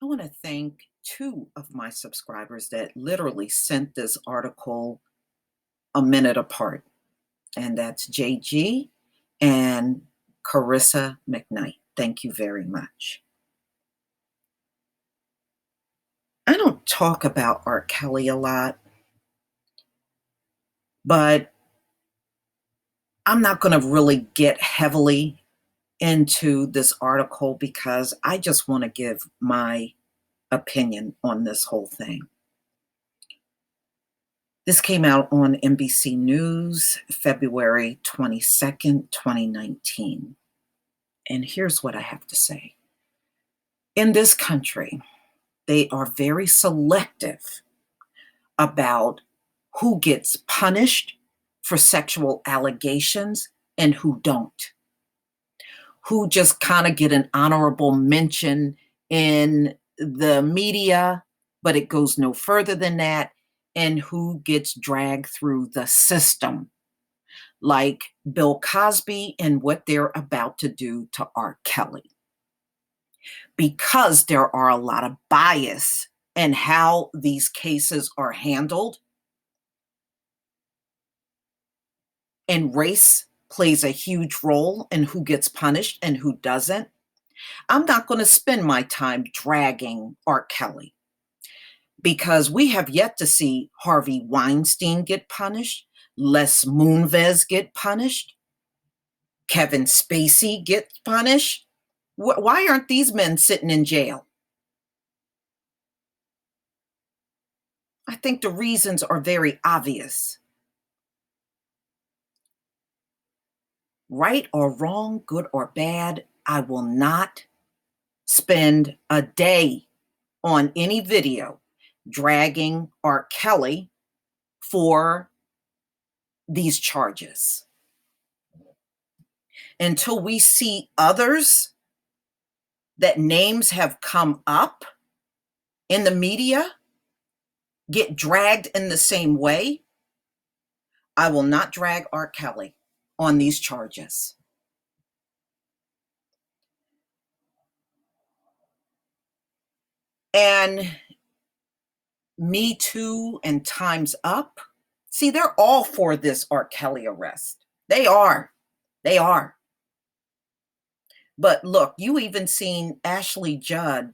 I want to thank two of my subscribers that literally sent this article a minute apart, and that's JG and Carissa McKnight. Thank you very much. I don't talk about R. Kelly a lot, but I'm not going to really get heavily into this article because I just want to give my opinion on this whole thing. This came out on NBC News, February 22nd, 2019. And here's what I have to say. In this country, they are very selective about who gets punished for sexual allegations and who don't, who just kind of get an honorable mention in the media, but it goes no further than that, and who gets dragged through the system, like Bill Cosby and what they're about to do to R. Kelly. Because there are a lot of bias in how these cases are handled, and race plays a huge role in who gets punished and who doesn't, I'm not going to spend my time dragging R. Kelly because we have yet to see Harvey Weinstein get punished, Les Moonves get punished, Kevin Spacey get punished. Why aren't these men sitting in jail? I think the reasons are very obvious. Right or wrong, good or bad, I will not spend a day on any video dragging R. Kelly for these charges until we see others that names have come up in the media get dragged in the same way. I will not drag R. Kelly on these charges. And Me Too and Time's Up, see, they're all for this R. Kelly arrest. They are. They are. But look, you even seen Ashley Judd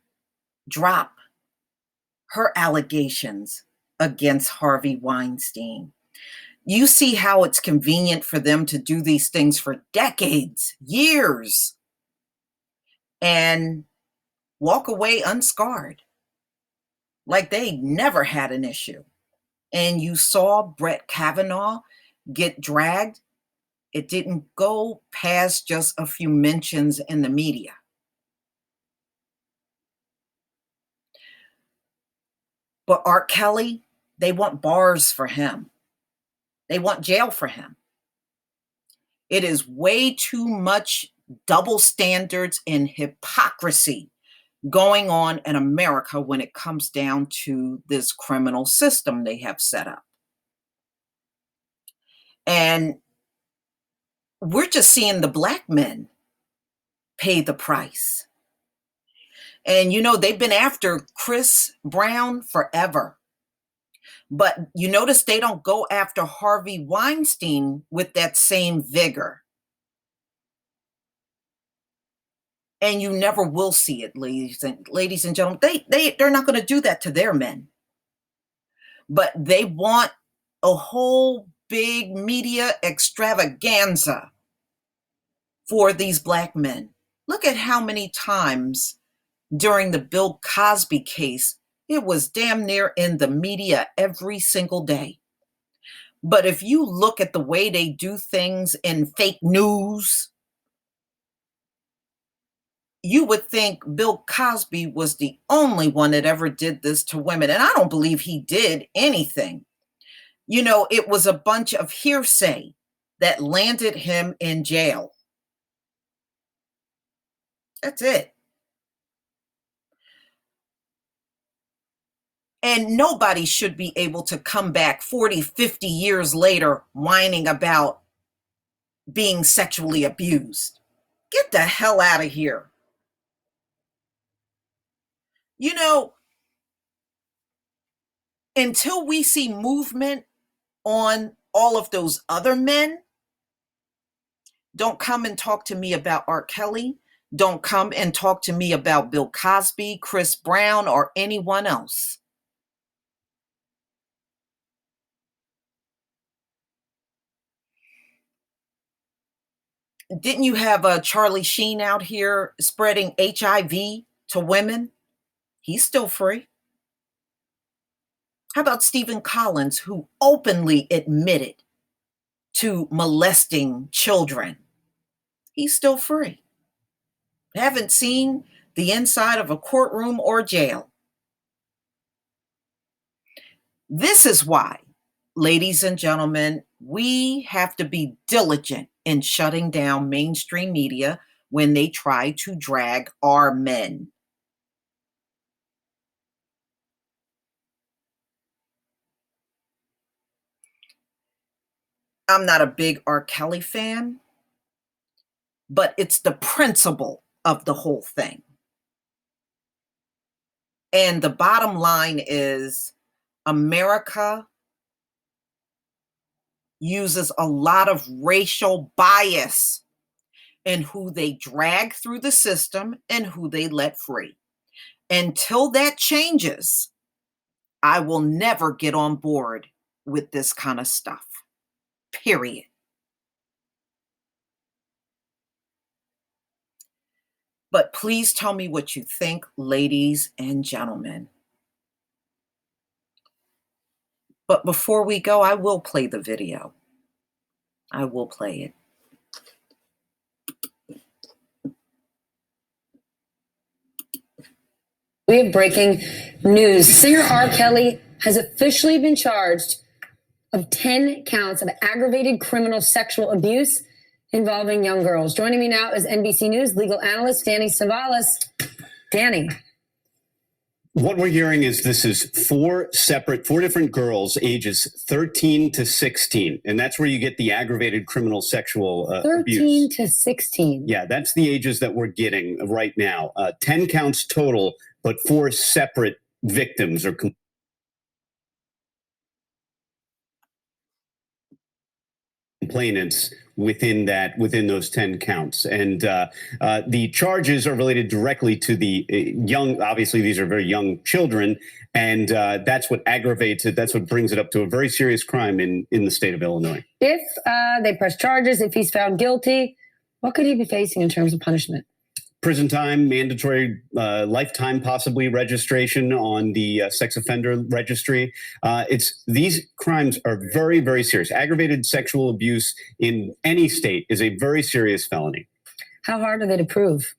drop her allegations against Harvey Weinstein. You see how it's convenient for them to do these things for decades, years, and walk away unscarred, like they never had an issue. And you saw Brett Kavanaugh get dragged. It didn't go past just a few mentions in the media. But R. Kelly, they want bars for him. They want jail for him. It is way too much double standards and hypocrisy going on in America when it comes down to this criminal system they have set up. And we're just seeing the black men pay the price. And they've been after Chris Brown forever. But you notice they don't go after Harvey Weinstein with that same vigor. And you never will see it, ladies and gentlemen. They're not going to do that to their men. But they want a whole big media extravaganza for these black men. Look at how many times during the Bill Cosby case, it was damn near in the media every single day. But if you look at the way they do things in fake news, you would think Bill Cosby was the only one that ever did this to women. And I don't believe he did anything. It was a bunch of hearsay that landed him in jail. That's it. And nobody should be able to come back 40, 50 years later whining about being sexually abused. Get the hell out of here. You know, until we see movement on all of those other men, don't come and talk to me about R. Kelly. Don't come and talk to me about Bill Cosby, Chris Brown, or anyone else. Didn't you have Charlie Sheen out here spreading HIV to women? He's still free. How about Stephen Collins, who openly admitted to molesting children? He's still free. Haven't seen the inside of a courtroom or jail. This is why, ladies and gentlemen, we have to be diligent in shutting down mainstream media when they try to drag our men. I'm not a big R. Kelly fan, but it's the principle of the whole thing. And the bottom line is America uses a lot of racial bias in who they drag through the system and who they let free. Until that changes, I will never get on board with this kind of stuff. Period. But please tell me what you think, ladies and gentlemen. But before we go, I will play the video. I will play it. We have breaking news. Singer R. Kelly has officially been charged of 10 counts of aggravated criminal sexual abuse involving young girls. Joining me now is NBC News legal analyst Danny Savalas. Danny. What we're hearing is this is four different girls, ages 13 to 16. And that's where you get the aggravated criminal sexual abuse. 13 to 16. Yeah, that's the ages that we're getting right now. 10 counts total, but four separate victims are complainants within those 10 counts. And the charges are related directly to the young. Obviously, these are very young children. And that's what aggravates it. That's what brings it up to a very serious crime in the state of Illinois. If they press charges, if he's found guilty, what could he be facing in terms of punishment? Prison time, mandatory lifetime, possibly registration on the sex offender registry. These crimes are very, very serious. Aggravated sexual abuse in any state is a very serious felony. How hard are they to prove?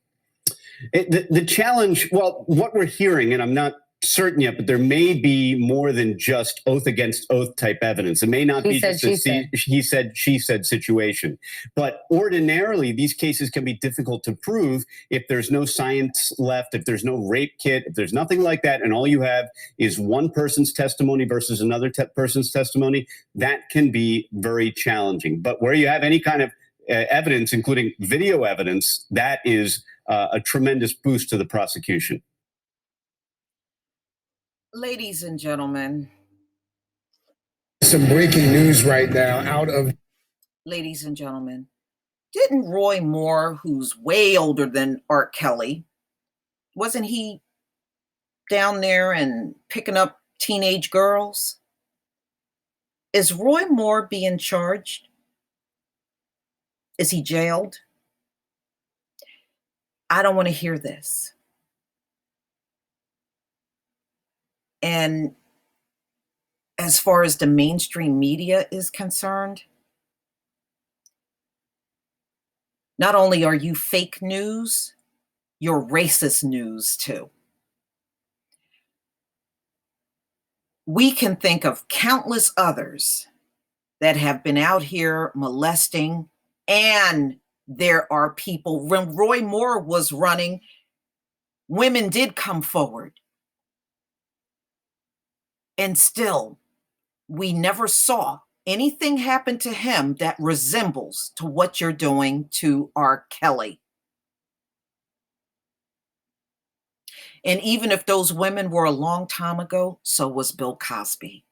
The challenge, well, what we're hearing, and I'm not certain yet, but there may be more than just oath against oath type evidence. It may not be just a he said, she said situation. But ordinarily, these cases can be difficult to prove if there's no science left, if there's no rape kit, if there's nothing like that, and all you have is one person's testimony versus another person's testimony. That can be very challenging. But where you have any kind of evidence, including video evidence, that is a tremendous boost to the prosecution. Ladies and gentlemen. Some breaking news right now out of. Ladies and gentlemen, didn't Roy Moore, who's way older than Art Kelly, wasn't he down there and picking up teenage girls? Is Roy Moore being charged? Is he jailed? I don't want to hear this. And as far as the mainstream media is concerned, not only are you fake news, you're racist news too. We can think of countless others that have been out here molesting, and there are people, when Roy Moore was running, women did come forward. And still, we never saw anything happen to him that resembles to what you're doing to R. Kelly. And even if those women were a long time ago, so was Bill Cosby.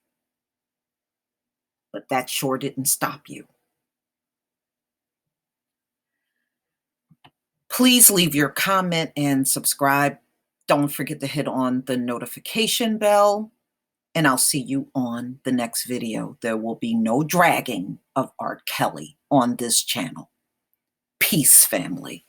But that sure didn't stop you. Please leave your comment and subscribe. Don't forget to hit on the notification bell. And I'll see you on the next video. There will be no dragging of R. Kelly on this channel. Peace, family.